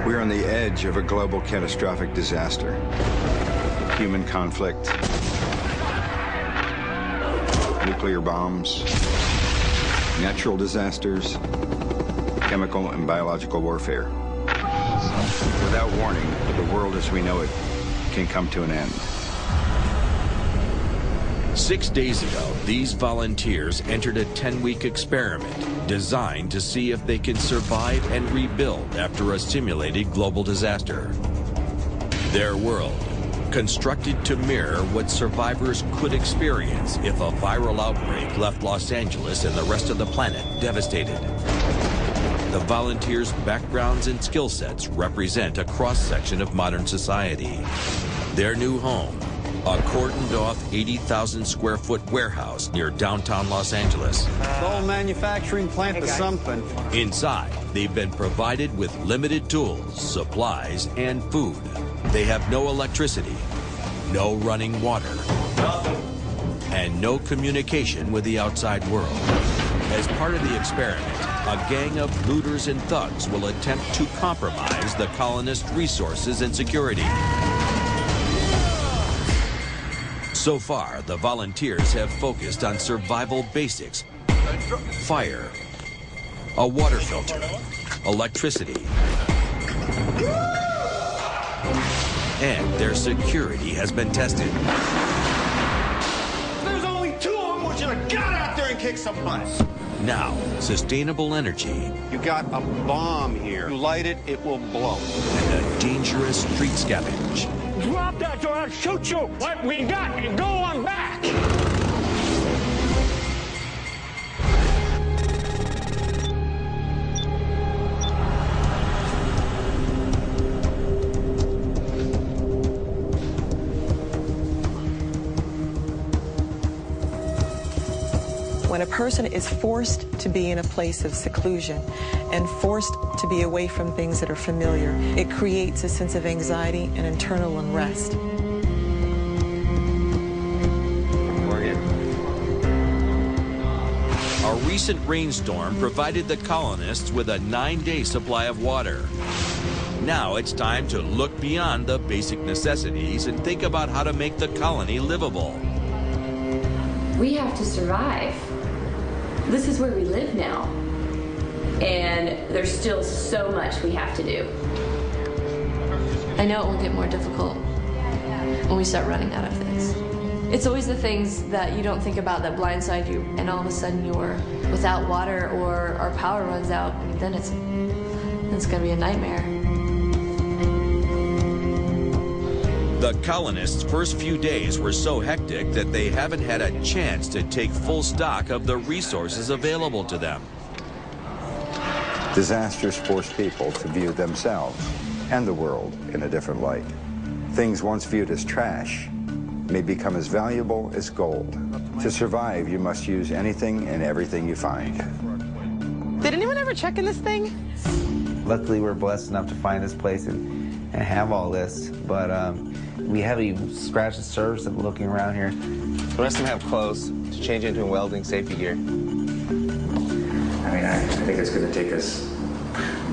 We're on the edge of a global catastrophic disaster. Human conflict, nuclear bombs, natural disasters, chemical and biological warfare. Without warning, the world as we know it can come to an end. 6 days ago, these volunteers entered a 10-week experiment designed to see if they can survive and rebuild after a simulated global disaster. Their world, constructed to mirror what survivors could experience if a viral outbreak left Los Angeles and the rest of the planet devastated. The volunteers' backgrounds and skill sets represent a cross-section of modern society. Their new home, a cordoned-off 80,000-square-foot warehouse near downtown Los Angeles. The whole manufacturing plant is something. Inside, they've been provided with limited tools, supplies, and food. They have no electricity, no running water, and no communication with the outside world. As part of the experiment, a gang of looters and thugs will attempt to compromise the colonists' resources and security. So far, the volunteers have focused on survival basics: fire, a water filter, electricity, and their security has been tested. There's only 2 of them. Want you to get out there and kick some butts. Now, sustainable energy. You got a bomb here. You light it, it will blow. And a dangerous street scavenge. Drop that or I'll shoot you. What we got and go on back. When a person is forced to be in a place of seclusion and forced to be away from things that are familiar, it creates a sense of anxiety and internal unrest. A recent rainstorm provided the colonists with a 9-day supply of water. Now it's time to look beyond the basic necessities and think about how to make the colony livable. We have to survive. This is where we live now. And there's still so much we have to do. I know it will get more difficult when we start running out of things. It's always the things that you don't think about that blindside you, and all of a sudden you're without water or our power runs out, and then it's gonna be a nightmare. The colonists' first few days were so hectic that they haven't had a chance to take full stock of the resources available to them. Disasters force people to view themselves and the world in a different light. Things once viewed as trash may become as valuable as gold. To survive, you must use anything and everything you find. Did anyone ever check in this thing? Luckily, we're blessed enough to find this place and have all this, but we heavily scratched the surface of looking around here. The rest of them have clothes to change into welding safety gear. I mean, I think it's going to take us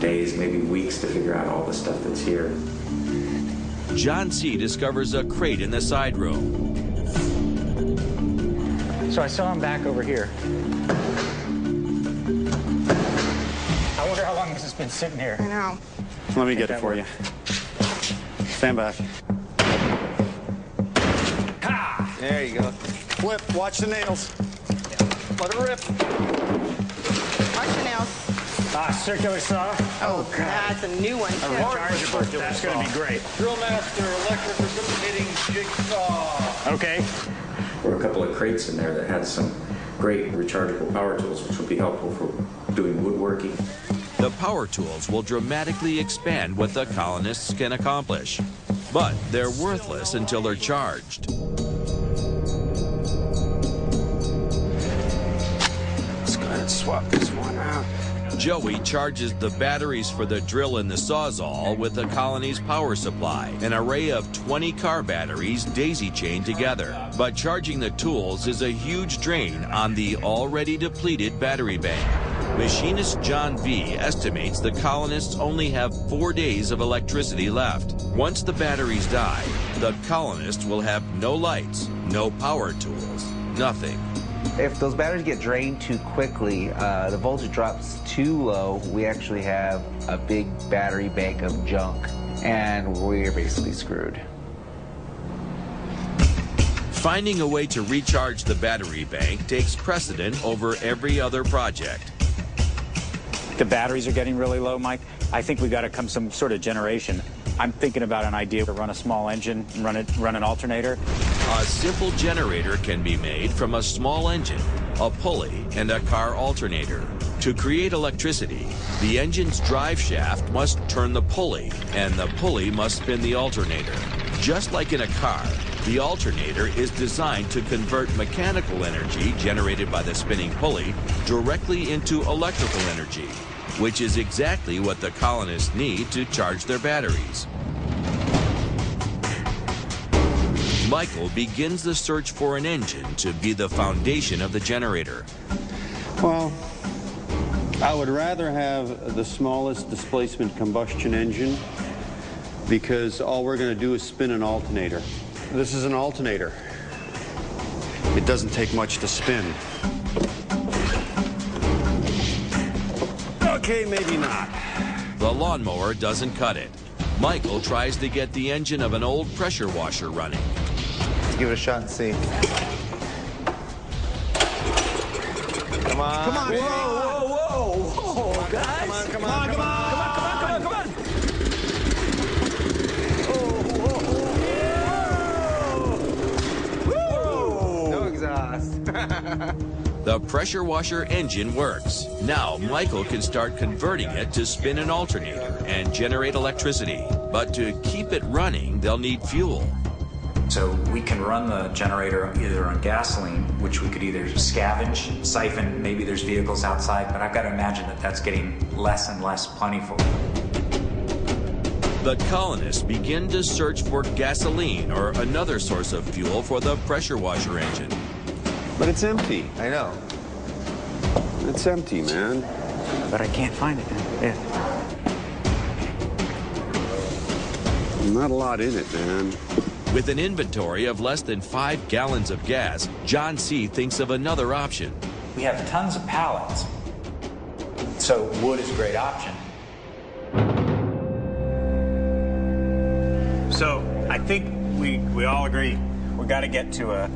days, maybe weeks to figure out all the stuff that's here. John C. discovers a crate in the side room. So I saw him back over here. I wonder how long this has been sitting here. I know. Let me get it for you. Stand back. Ha! There you go. Flip, watch the nails. Let it rip. Watch the nails. Circular saw. Oh, God. That's a new one. That's going to be great. Drill master, electric reciprocating jigsaw. Okay. There were a couple of crates in there that had some great rechargeable power tools, which would be helpful for doing woodworking. The power tools will dramatically expand what the colonists can accomplish. But they're worthless until they're charged. Let's go ahead and swap this one out. Joey charges the batteries for the drill and the Sawzall with the colony's power supply, an array of 20 car batteries daisy-chained together. But charging the tools is a huge drain on the already depleted battery bank. Machinist John V. estimates the colonists only have 4 days of electricity left. Once the batteries die, the colonists will have no lights, no power tools, nothing. If those batteries get drained too quickly, the voltage drops too low, we actually have a big battery bank of junk, and we're basically screwed. Finding a way to recharge the battery bank takes precedent over every other project. The batteries are getting really low, Mike. I think we got to come some sort of generation. I'm thinking about an idea to run a small engine and run an alternator. A simple generator can be made from a small engine, a pulley, and a car alternator. To create electricity, the engine's drive shaft must turn the pulley, and the pulley must spin the alternator. Just like in a car, the alternator is designed to convert mechanical energy generated by the spinning pulley directly into electrical energy, which is exactly what the colonists need to charge their batteries. Michael begins the search for an engine to be the foundation of the generator. Well, I would rather have the smallest displacement combustion engine because all we're going to do is spin an alternator. This is an alternator. It doesn't take much to spin. Okay, maybe not. The lawnmower doesn't cut it. Michael tries to get the engine of an old pressure washer running. Let's give it a shot and see. Come on. Come on. Whoa, guys. Come on. No exhaust. The pressure washer engine works. Now Michael can start converting it to spin an alternator and generate electricity. But to keep it running, they'll need fuel. So we can run the generator either on gasoline, which we could either scavenge, siphon, maybe there's vehicles outside, but I've got to imagine that that's getting less and less plentiful. The colonists begin to search for gasoline or another source of fuel for the pressure washer engine. But it's empty. I know. It's empty, man. But I can't find it. Yeah. Not a lot in it, man. With an inventory of less than 5 gallons of gas, John C. thinks of another option. We have tons of pallets, so wood is a great option. So I think we all agree we got to get to a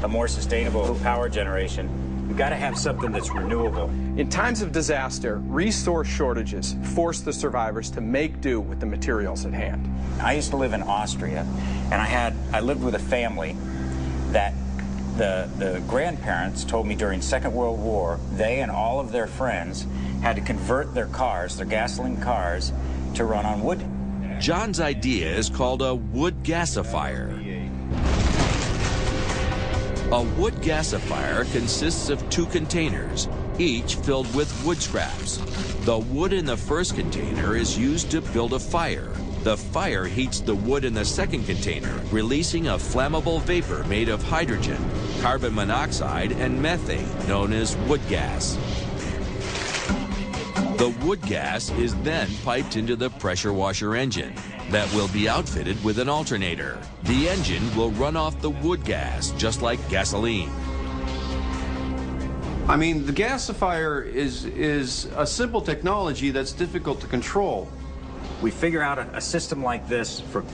more sustainable power generation. We've got to have something that's renewable. In times of disaster, resource shortages force the survivors to make do with the materials at hand. I used to live in Austria, and I lived with a family that the grandparents told me during Second World War, they and all of their friends had to convert their cars, their gasoline cars, to run on wood. John's idea is called a wood gasifier. A wood gasifier consists of 2 containers, each filled with wood scraps. The wood in the first container is used to build a fire. The fire heats the wood in the second container, releasing a flammable vapor made of hydrogen, carbon monoxide, and methane, known as wood gas. The wood gas is then piped into the pressure washer engine that will be outfitted with an alternator. The engine will run off the wood gas, just like gasoline. I mean, the gasifier is a simple technology that's difficult to control. We figure out a system like this for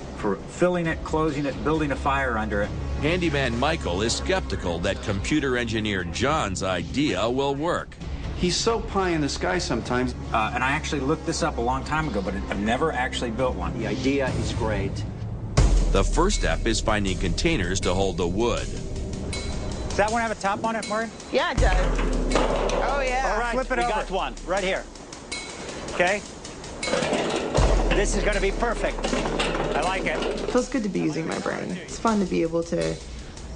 filling it, closing it, building a fire under it. Handyman Michael is skeptical that computer engineer John's idea will work. He's so pie in the sky sometimes. And I actually looked this up a long time ago, but I've never actually built one. The idea is great. The first step is finding containers to hold the wood. Does that one have a top on it, Martin? Yeah, it does. Oh, yeah. All right, Flip it we over. got one right here. Okay? This is going to be perfect. I like it. It feels good to be using my brain. It's fun to be able to,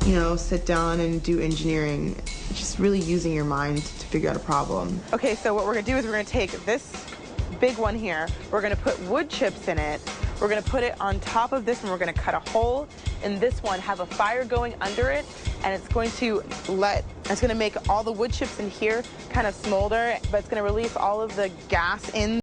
you know, sit down and do engineering. Just really using your mind to figure out a problem. Okay, so what we're gonna do is we're gonna take this big one here, we're gonna put wood chips in it, We're going to put it on top of this, and we're going to cut a hole in this one, have a fire going under it, and it's going to make all the wood chips in here kind of smolder, but it's going to release all of the gas in